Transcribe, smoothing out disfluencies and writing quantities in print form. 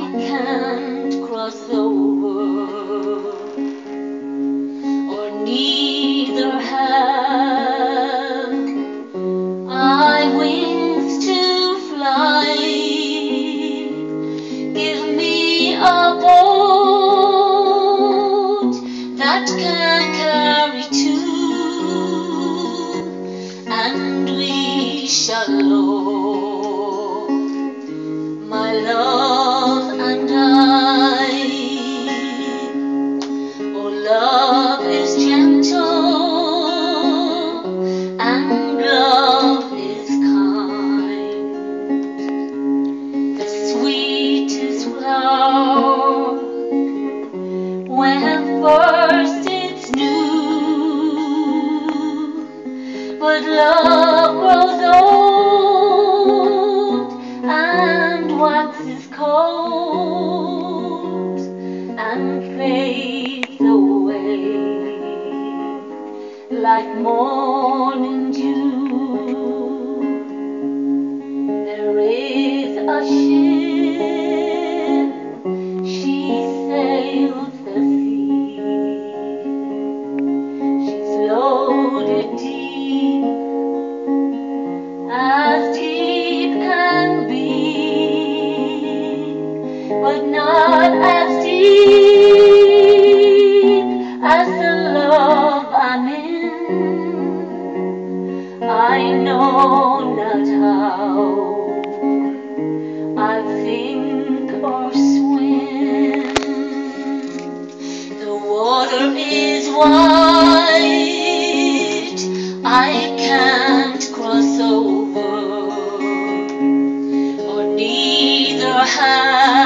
can't cross over, or neither have I wings to fly. Give me a boat that can carry two, and we shall row, my love and I. Oh, love is gentle and love is kind. The sweetest flower when first it's new, but love grows old and waxes cold and fades away like morning dew. There is a ship, she sails the sea. She's loaded deep can be, but not as deep as the love I'm in. I know not how I think or swim. The water is wide, I can't cross over, or neither have